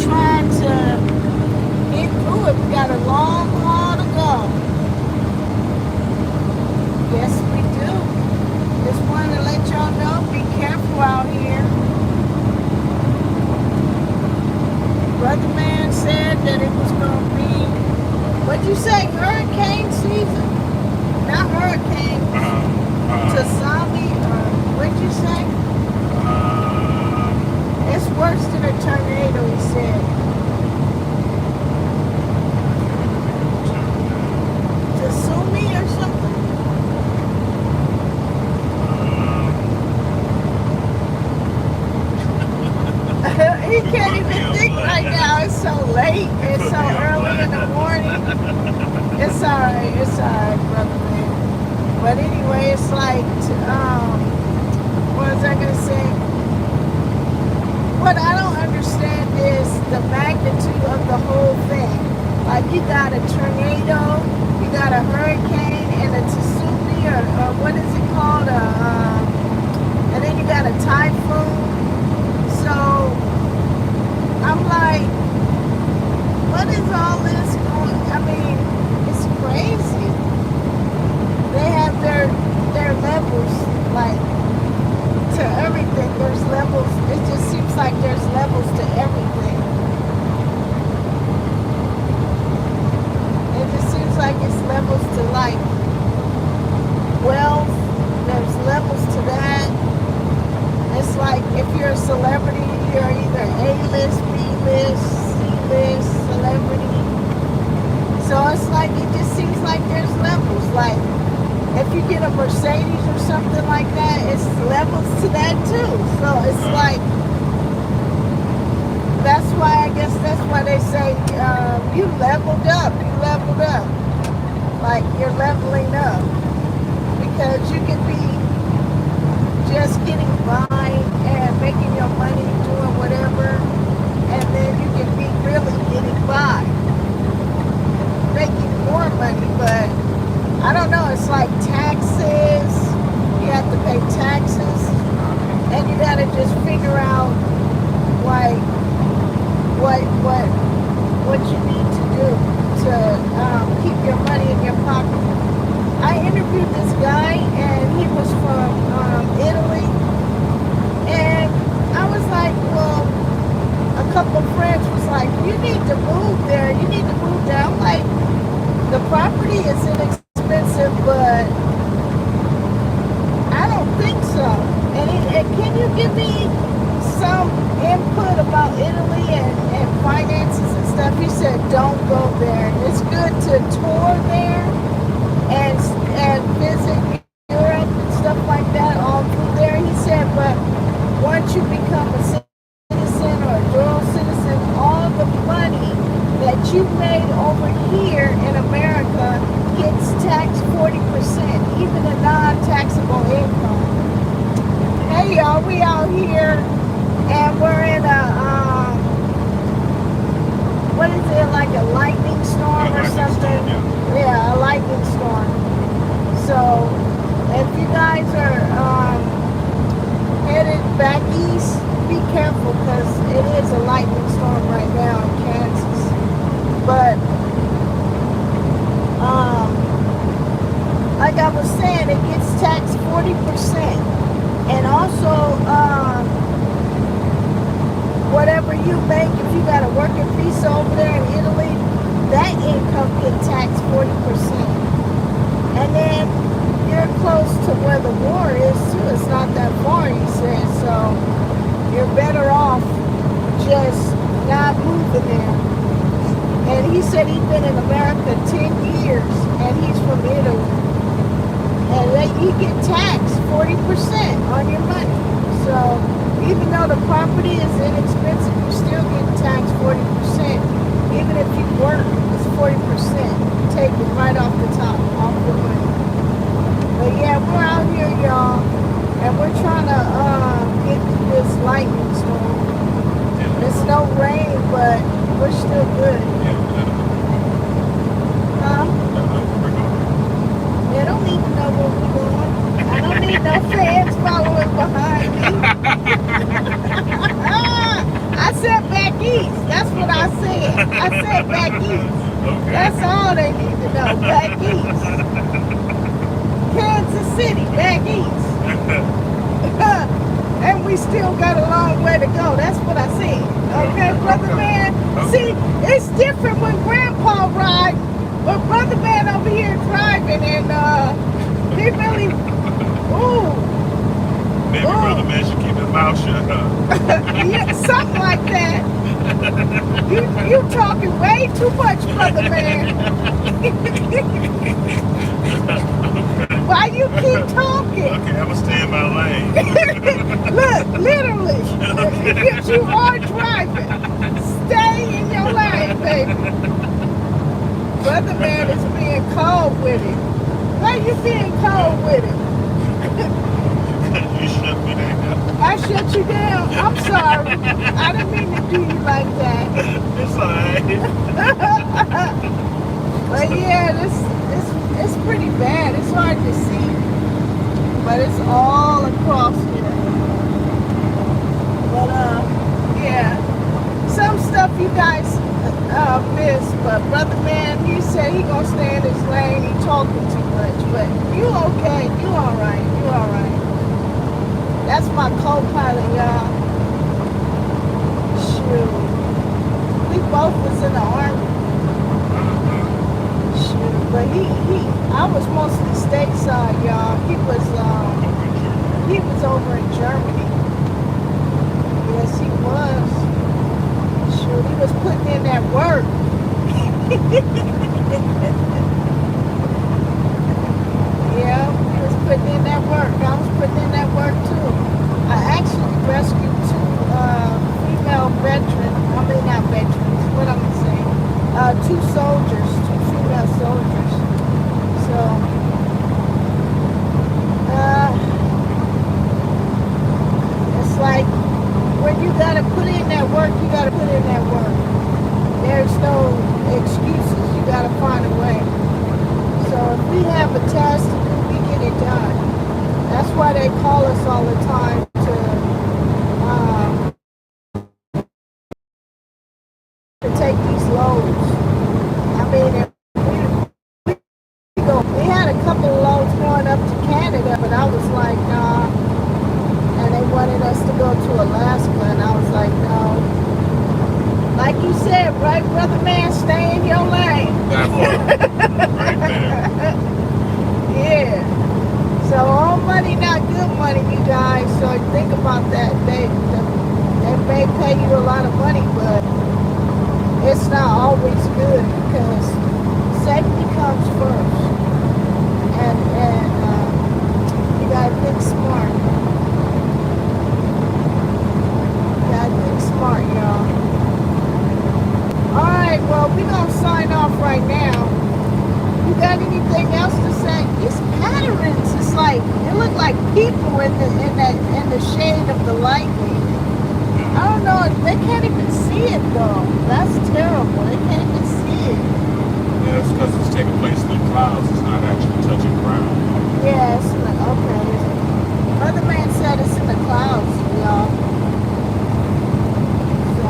trying to get through it. We got a long haul to go. Yes, we do. Just wanted to let y'all know, be careful out here. Brother Man said that it was going to be, what'd you say, hurricane season? Not hurricane, tsunami, or what'd you say? It's worse than a tornado, he said. Tsunami or something? He can't even think right now. It's so late. It's so early in the morning. It's alright, brother man. But anyway, it's like, what was I gonna say? What I don't understand is the magnitude of the whole thing. Like you got a tornado, you got a hurricane, and a tsunami, or what is it called? And then you got a typhoon. So I'm like, what is all this going? I mean, it's crazy. They have their levels, like, to everything. There's levels. It just seems like there's levels to everything. It just seems like it's levels to, like, wealth. There's levels to that. It's like if you're a celebrity, you're either A-list, B-list, C-list, celebrity. So it's like, it just seems like there's levels. Like, if you get a Mercedes or something like that, it's levels to that too. So it's like, that's why, I guess that's why they say, you leveled up. Like, you're leveling up. Because you could be just getting by and making your money, doing whatever, and then you can be really getting by, making more money. But I don't know, it's like taxes. You have to pay taxes, and you gotta just figure out like what you need to do to keep your money in your pocket. I interviewed this guy, and he was from Italy, and I was like, well, a couple of friends was like, you need to move there. I'm like, the property is inexpensive, but I don't think so. And can you give me some input about Italy and finances and stuff? He said, don't go there. It's good to tour there and visit Europe and stuff like that all through there. He said, but once you become a citizen or a dual citizen, all the money that you made over here in America gets taxed 40%, even a non-taxable income. Hey y'all, we out here and we're in a what is it, like a lightning storm or something? Yeah, a lightning storm. So if you guys are headed back east, be careful, because it is a lightning storm right now in Kansas. But like I was saying, it gets taxed 40%. And also whatever you make, if you got a working visa over there in Italy, that income gets taxed 40%. And then you're close to where the war is too. It's not that far, he said. So you're better off just not moving there. And he said he's been in America 10 years, and he's from Italy. And you get taxed 40% on your money. So even though the property is inexpensive, you still get taxed 40%. Even if you work, it's 40%. Taken right off the top, off your money. But yeah, we're out here, y'all, and we're trying to get through this lightning storm. It's no rain, but we're still good. Huh? They don't need to know where we're going. I don't need no fans following behind me. I said back east. That's That's what I said. I said back east. Okay. That's all they need to know. Back east. Kansas City, back east. And we still got a long way to go. That's what I said. Okay, brother man? See, it's different when grandpa rides, but brother man over here driving and he really, ooh. Maybe brother man should keep his mouth shut up. Yeah, something like that. You talking way too much, brother man. Why you keep talking? Okay, I'm gonna stay in my lane. Look, literally, you are driving. Stay in your lane, baby. Brother man is being cold with it. Why you being cold with it? You shut me down. I shut you down. I'm sorry. I didn't mean to do you like that. It's alright. But yeah, it's pretty bad. It's hard to see, but it's all across here. But yeah, some stuff you guys miss. But brother man, he said he gonna stay in his lane. He talking too much, but you okay? You all right? You all right? That's my co-pilot, y'all. Shoot, we both was in the army. But I was mostly stateside, y'all. He was over in Germany. Yes, he was. Shoot, he was putting in that work. Yeah, he was putting in that work. I was putting in that work too. I actually rescued two female veterans. I mean, not veterans. What am I saying? Two soldiers, two female soldiers. So, it's like when you gotta put in that work, you gotta put in that work. There's no excuses. You gotta find a way. So if we have a task to do, we get it done. That's why they call us all the time to take these loads. I mean, we had a couple of loads going up to Canada, but I was like, nah. And they wanted us to go to Alaska, and I was like, no. Like you said, right, brother man, stay in your lane. That part. Right there. Yeah. So all money, not good money, you guys. So think about that. They may pay you a lot of money, but it's not always good because safety comes first. And you gotta think smart. You gotta think smart, y'all. Alright, well, we're gonna sign off right now. You got anything else to say? These patterns, it's like, it look like people in the shade of the lightning. I don't know, they can't even see it though. That's terrible. They can't even see it. Yeah, it's because it's taking place in the clouds. It's not actually touching ground. Yeah, it's like, okay. Other man said it's in the clouds, y'all. So,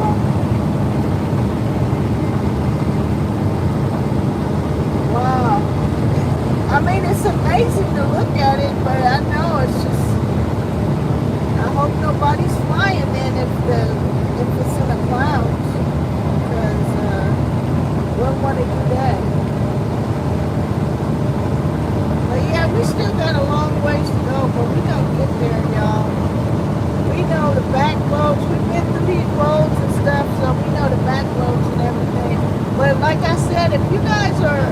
wow. I mean, it's amazing to look at it, but I know it's just, I hope nobody's flying in if it's in the clouds, because we don't want to do that. But yeah, we still got a long ways to go, but we gonna get there, y'all. We know the back roads, we've been through these roads and stuff, so we know the back roads and everything. But like I said, if you guys are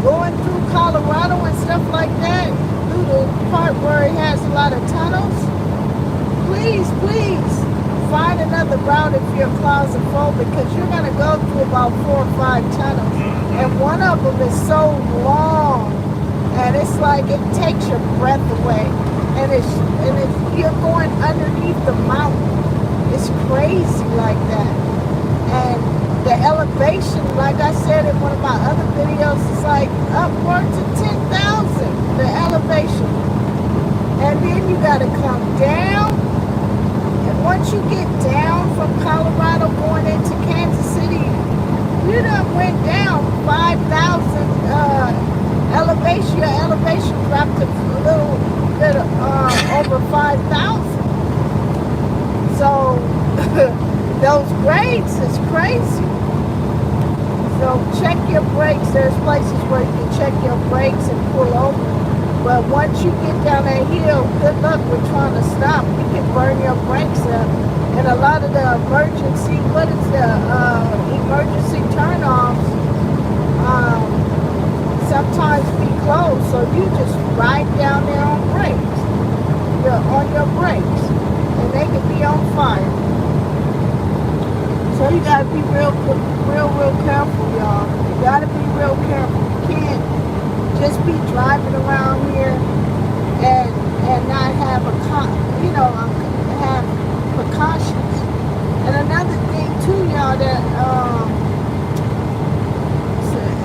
going through Colorado and stuff like that, through the part where it has a lot of tunnels, please find another route if you're claustrophobic, because you're going to go through about 4 or 5 tunnels, and one of them is so long, and it's like it takes your breath away, and it's you're going underneath the mountain. It's crazy like that. And the elevation, like I said in one of my other videos, is like upwards of 10,000, the elevation. And then you got to come down. And once you get down from Colorado going into your elevation dropped to a little bit over 5,000. So those grades is crazy. So check your brakes. There's places where you can check your brakes and pull over. But once you get down that hill, good luck with trying to stop. You can burn your brakes up. And a lot of the emergency turn-offs sometimes be closed. So you just ride down there on brakes. On your brakes. And they can be on fire. So you gotta be real careful, y'all. You gotta be real careful. You can't just be driving around here and not have have precautions. And another thing too, y'all, that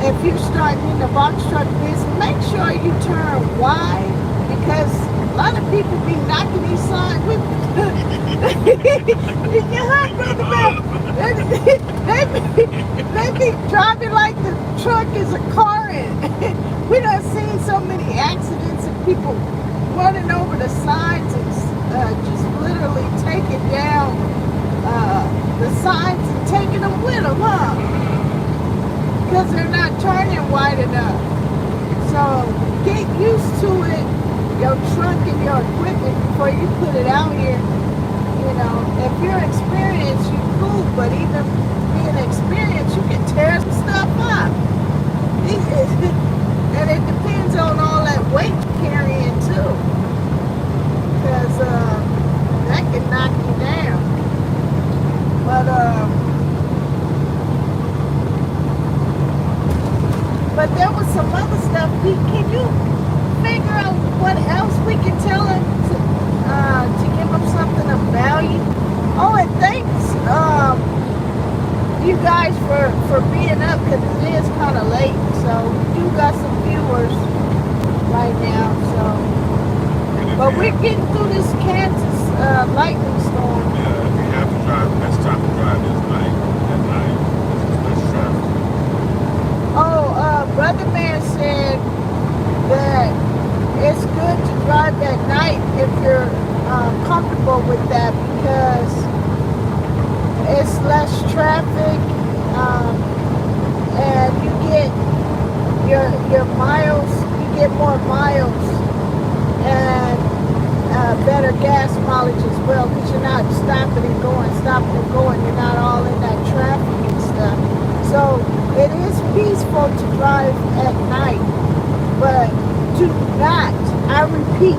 if you're starting in the box truck business, make sure you turn wide, because a lot of people be knocking these signs with they be driving like the truck is a car, and we done seen so many accidents and people running over the signs and just literally taking down the signs and taking them with them, huh? Because they're not turning wide enough. So get used to it, your truck and your equipment, before you put it out here. You know, if you're experienced, you cool, but even being experienced, you can tear some stuff up. And it depends on all that weight you're carrying too, because that can knock you down. But there was some other stuff. Can you figure out what else we can tell them to give them something of value? Oh, and thanks you guys for being up, because it is kind of late. So we do got some viewers right now. But we're getting through this Kansas lightning storm. Yeah, if you have to drive, best time to drive is at night. It's less traffic. Oh, Brother Man said that it's good to drive at night if you're comfortable with that, because it's less traffic, and you get your miles, you get more miles, and better gas mileage as well, because you're not stopping and going. You're not all in that traffic and stuff. So it is peaceful to drive at night, but do not, I repeat,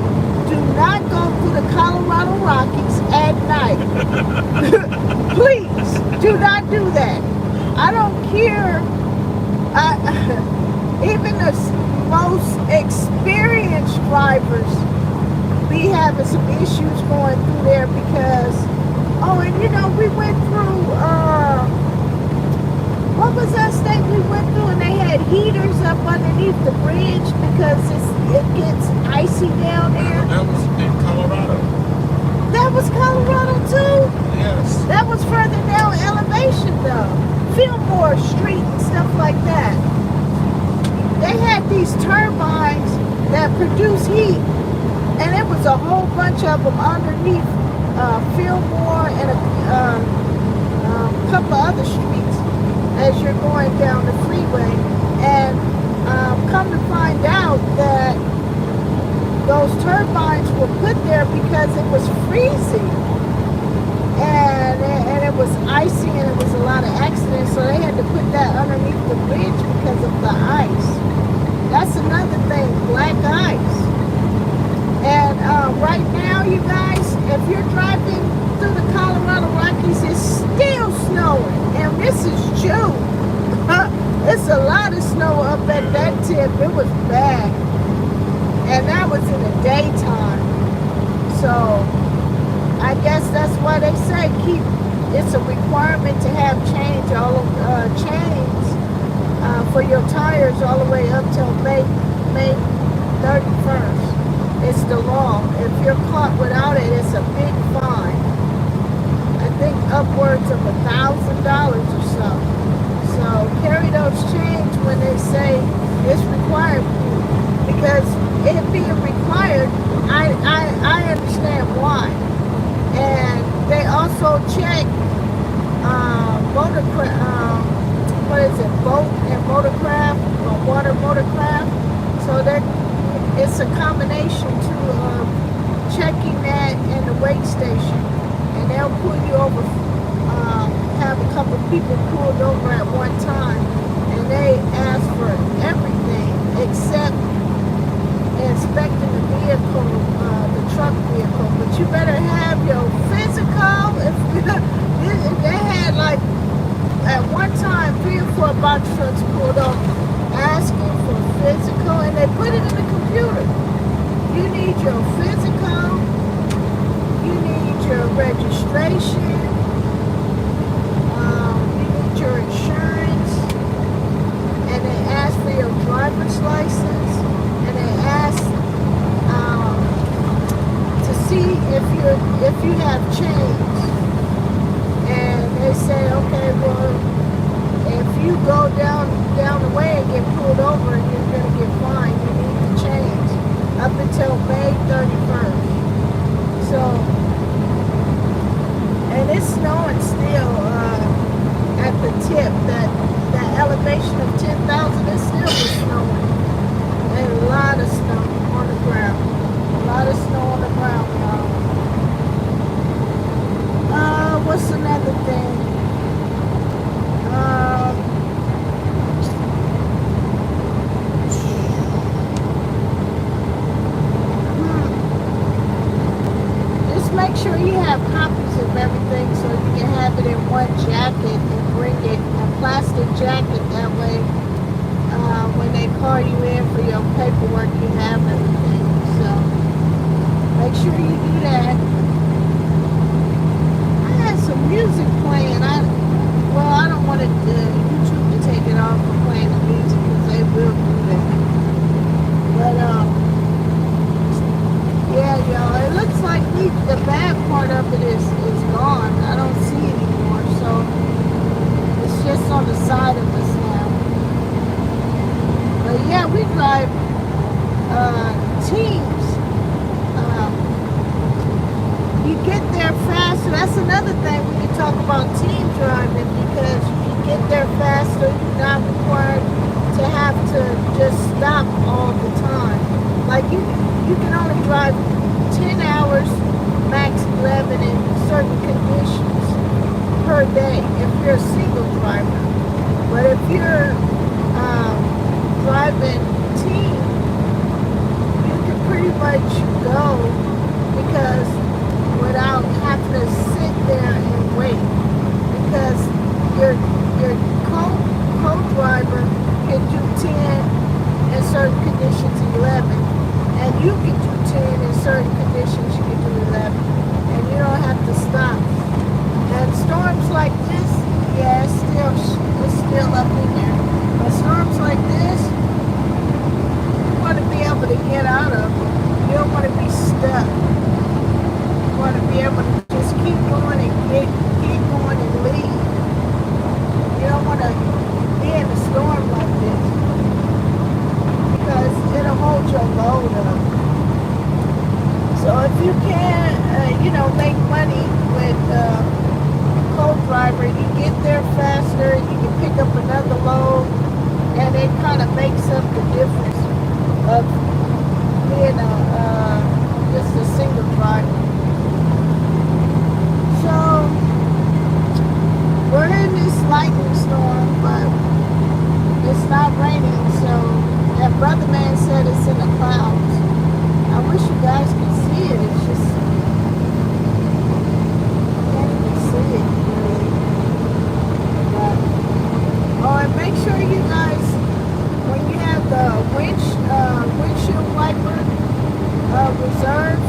do not go through the Colorado Rockies at night. Please, do not do that. I don't care. Even the most experienced drivers be having some issues going through there, because, and we went through, what was that state we went through, and they had heaters up underneath the bridge because it gets icy down there. That was in Colorado. That was Colorado too? Yes. That was further down elevation though. Fillmore Street and stuff like that. They had these turbines that produce heat, and it was a whole bunch of them underneath Fillmore and a couple other streets as you're going down the freeway. And come to find out that those turbines were put there because it was freezing, and it was icy, and it was a lot of accidents, so they had to put that underneath the bridge because of the ice. That's another thing, black ice. And right now, you guys, if you're driving through the Colorado Rockies, it's still snowing, and this is June. It's a lot of snow up at that tip. It was bad. And that was in the daytime. So I guess that's why they say it's a requirement to have chains for your tires all the way up till May 31st. It's the law. If you're caught without it, it's a big fine. I think upwards of $1,000 or so. So carry those chains when they say it's required. what is it, boat and motorcraft, or water motorcraft. So that it's a combination too of checking that and the weigh station. And they'll pull you over, have a couple people pulled over at one time, and they ask for everything except inspecting the vehicle, the truck vehicle. But you better have your physical. If they had like at one time 3 or 4 box trucks pulled up asking for physical, and they put it in the computer. You need your physical, you need your registration, you need your insurance, and they ask for your driver's license, and they ask to see if you have chains. And they say, okay, well, if you go down the way and get pulled over, you're going to get fined. You need to change up until May 31st. So, and it's snowing still at the tip. That elevation of 10,000 is still snowing. And a lot of snow on the ground. A lot of snow on the ground, y'all. What's another thing? Just make sure you have copies of everything so you can have it in one jacket and bring it, a plastic jacket. That way, when they call you in for your paperwork, you have everything. So, make sure you do that. Some music playing. I don't want YouTube to take it off for playing the music because they will do that. But yeah, y'all. It looks like the bad part of it is gone. I don't see it anymore, so it's just on the side of us now. But yeah, we drive teams. You get there faster. That's another thing we can talk about team driving, because you get there faster. You're not required to have to just stop all the time. Like you can only drive 10 hours, max 11 in certain conditions per day if you're a single driver. But if you're driving team, you can pretty much go, because without having to sit there and wait, because your co-driver can do 10 in certain conditions, 11, and you can do 10 in certain conditions, you can do 11, and you don't have to stop. And storms like this, yeah, it's still up in there, but storms like this, you want to be able to get out of it. You don't want to be stuck. Want to be able to just keep going and keep going and leave. You don't want to be in a storm like this, because it'll hold your load up. So if you can, make money with co-driver, you get there faster, you can pick up another load, and it kind of makes up the difference of being just a single driver. So, we're in this lightning storm, but it's not raining, so that brother man said it's in the clouds. I wish you guys could see it. It's just, you can't even see it, really. But, and make sure you guys, when you have the windshield wiper reserve,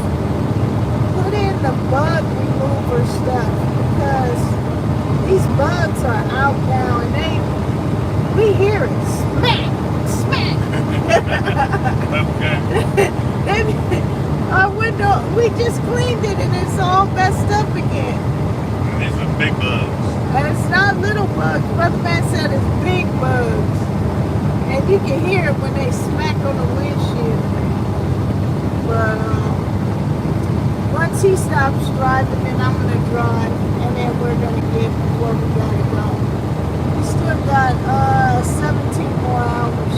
put in the bug remover stuff, because these bugs are out now, and we hear it smack. Okay. Our window, we just cleaned it and it's all messed up again. These are big bugs. And it's not little bugs. Brother man said it's big bugs. And you can hear it when they smack on the windshield. But once he stops driving, then I'm going to drive, and then we're going to get where we got to go. got 17 more hours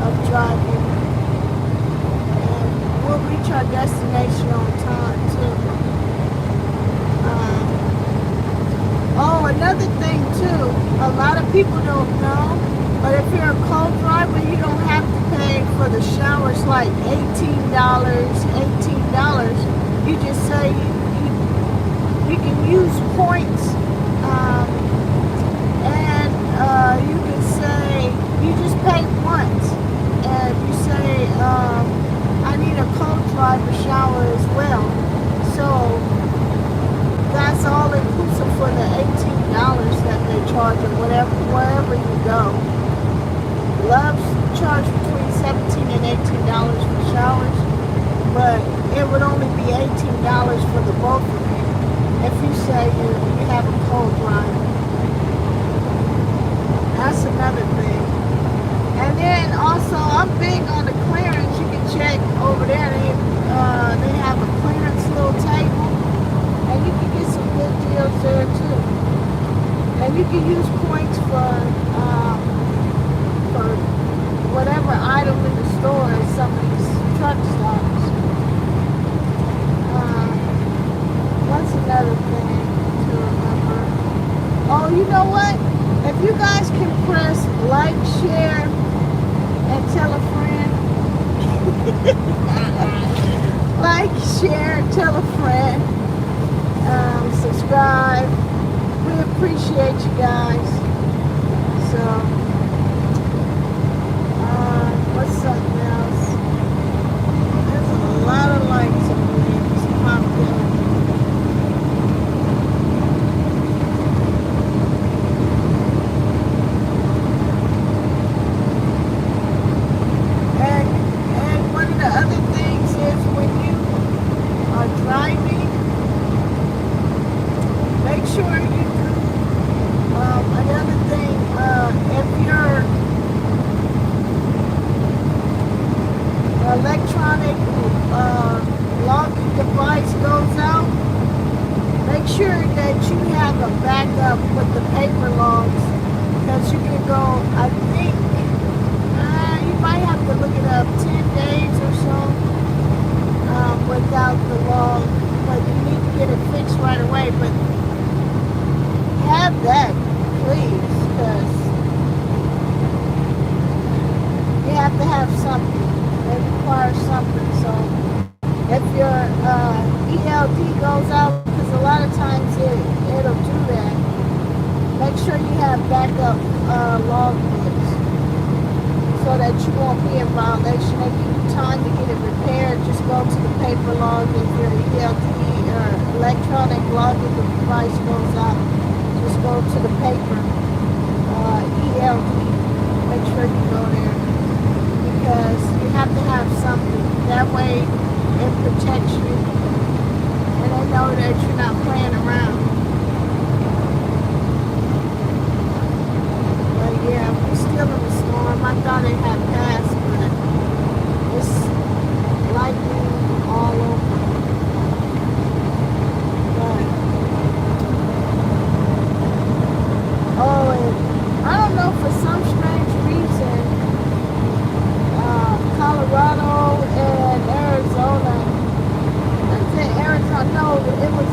of driving. And we'll reach our destination on time too. Oh, another thing too, a lot of people don't know, but if you're a co-driver, you don't have to pay for the showers like $18. You just say you can use points, and you can say you just pay once, and you say I need a co-driver shower as well. So that's all inclusive for the $18 that they charge or wherever you go. Love's charge between $17 and $18 for showers, but it would only be $18 for the both of you if you say you have a co-driver. That's another thing. And then also, I'm big on the clearance. You can check over there. They have a clearance little table. And you can get some good deals there too. And you can use points for whatever item in the store at some of these truck stops. What's another thing to remember? Oh, you know what? If you guys can press like, share, and tell a friend. Like, share, tell a friend. Subscribe. We appreciate you guys. So, what's something else? There's a lot of likes and names popped in. And one of the other things is when you are driving, make sure you do another thing, if your electronic logging device goes out, make sure that you have a backup with the paper logs, because you can go, I think, you might have to look it up, 10 days or so without the log, but you need to get it fixed right away. But have that, please, because you have to have something. It requires something. So if your ELD goes out, because a lot of times it'll do that, make sure you have backup log books so that you won't be in violation. They give you time to get it repaired. Just go to the paper log. If your ELD or electronic logging device goes out, just go to the paper ELD. Make sure you go there, because you have to have something. That way it protects you, and they know that you're not playing around. But yeah, we're still in the storm. I thought it had passed, but it's lightning all over. But and I don't know, for some strange reason, Colorado and Arizona, no, it was,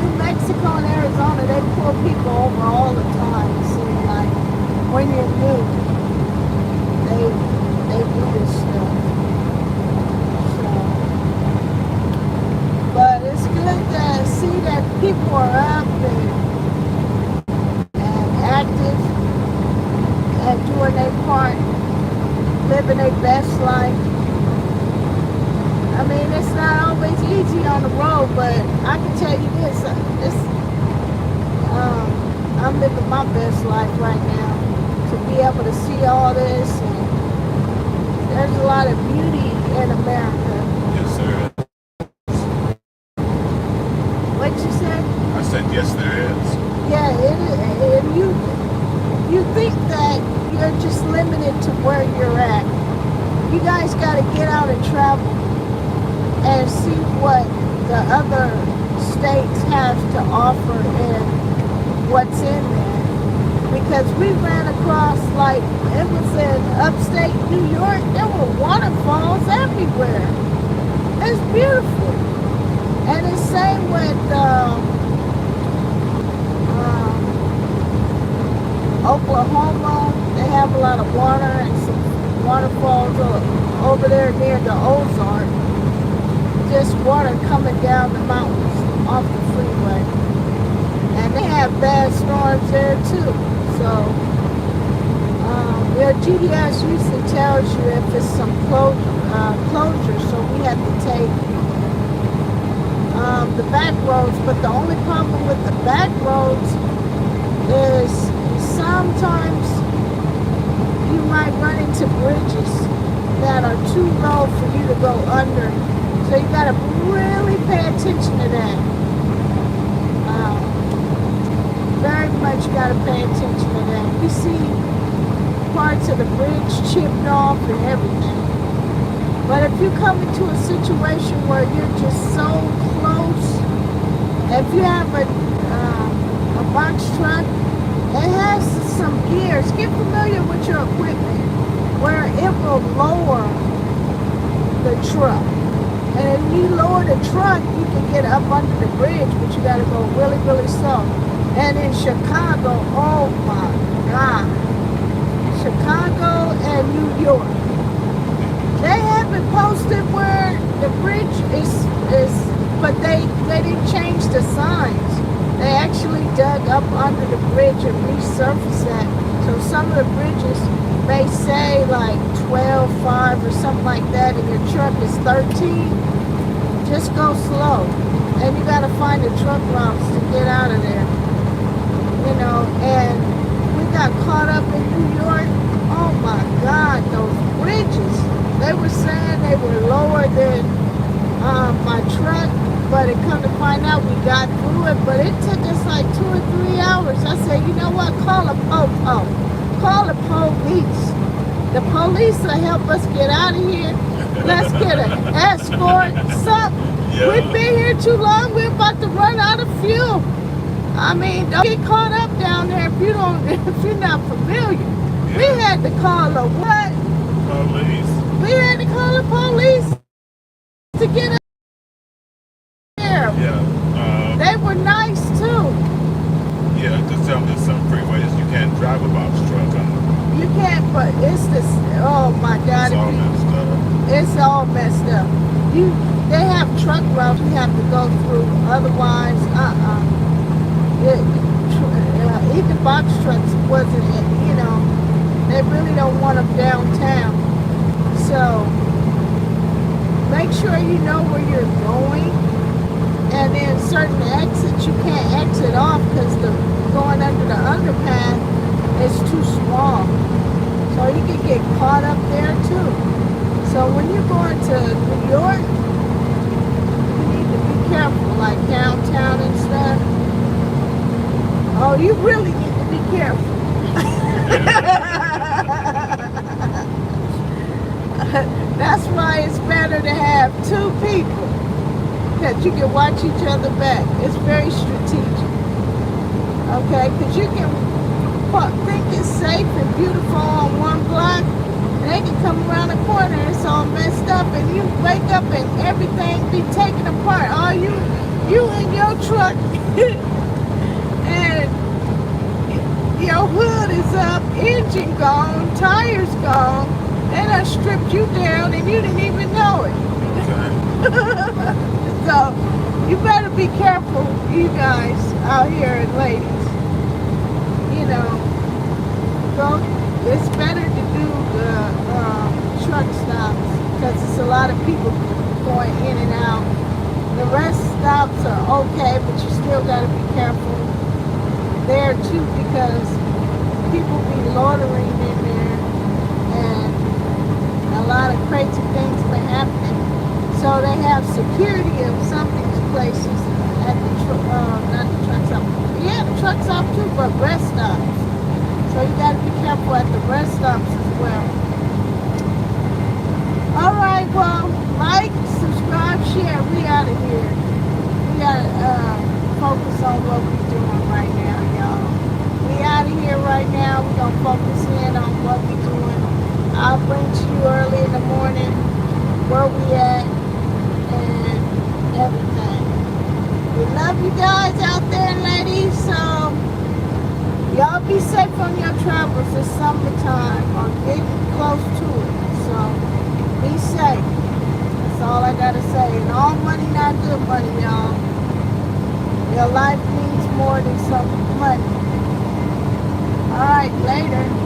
New Mexico and Arizona, they pull people over all the time. It seems like when you're new, they do this stuff. So, but it's good to see that people are up and active and doing their part, living their best life. I mean, it's not always easy on the road, but I can tell you this, I'm living my best life right now, to be able to see all this, and there's a lot of beauty in America. Yes, sir. What you said? I said, yes, there is. Yeah, and you think that you're just limited to where you're at. You guys got to get out and travel and see what the other states have to offer and what's in there. Because we ran across, like, it was in upstate New York, there were waterfalls everywhere. It's beautiful. And the same with Oklahoma. They have a lot of water and some waterfalls over there near the Ozark. Just water coming down the mountains off the freeway. And they have bad storms there too. So, their GDS usually tells you if it's some closure, so we have to take the back roads. But the only problem with the back roads is sometimes you might run into bridges that are too low for you to go under. So you gotta really pay attention to that. Very much gotta pay attention to that. You see parts of the bridge chipped off and everything. But if you come into a situation where you're just so close, if you have a box truck, it has some gears. Get familiar with your equipment where it will lower the truck. And if you lower the truck, you can get up under the bridge, but you gotta go really, really slow. And in Chicago, oh my God. Chicago and New York. They have it posted where the bridge is but they didn't change the signs. They actually dug up under the bridge and resurfaced that. So some of the bridges may say like 12.5 or something like that, and your truck is 13. Just go slow. And you gotta find the truck routes to get out of there. You know, and we got caught up in New York. Oh my God, those bridges. They were saying they were lower than my truck, but it come to find out we got through it, but it took us like 2 or 3 hours. I said, you know what, call a po-po. Call the police. The police will help us get out of here. Let's get an escort, something. Yeah. We've been here too long, we're about to run out of fuel. I mean, don't get caught up down there if you're not familiar. Yeah. We had to call the what? Police. We had to call the police to get us there. Yeah. They were nice too. Yeah, just tell them there's some freeways you can't drive a box truck on. You can't, but it's this. Oh my God! It's all messed up. It's all messed up. They have truck routes you have to go through. Otherwise, even box trucks wasn't, you know, they really don't want them downtown. So make sure you know where you're going, and then certain exits you can't exit off because the going under the underpass is too small. So you can get caught up there too. So when you're going to New York, you need to be careful, like downtown and stuff. Oh, you really need to be careful. That's why it's better to have 2 people, that you can watch each other back. It's very strategic. Okay, because you can think it's safe and beautiful on one block, and they can come around the corner and it's all messed up, and you wake up and everything be taken apart. All you in your truck and your hood is up, engine gone, tires gone, they done stripped you down and you didn't even know it. Okay. So you better be careful, you guys out here and ladies. You know, it's better to do the truck stops because it's a lot of people going in and out. The rest stops are okay, but you still got to be careful there too, because people be loitering in there and a lot of crazy things been happening. So they have security of some of these places at the not the truck stop. Yeah, the truck stop too, but rest stops. So you got to be careful at the rest stops as well. All right, well, like, subscribe, share. We out of here. We got to focus on what we're doing right now, y'all. We out of here right now. gonna focus in on what we're doing. I'll bring to you early in the morning where we at and everything. We love you guys out there, ladies. So y'all be safe on your travels. It's summertime or getting close to it. So be safe. That's all I gotta say. And all money not good money, y'all. Your life means more than some money. All right, later.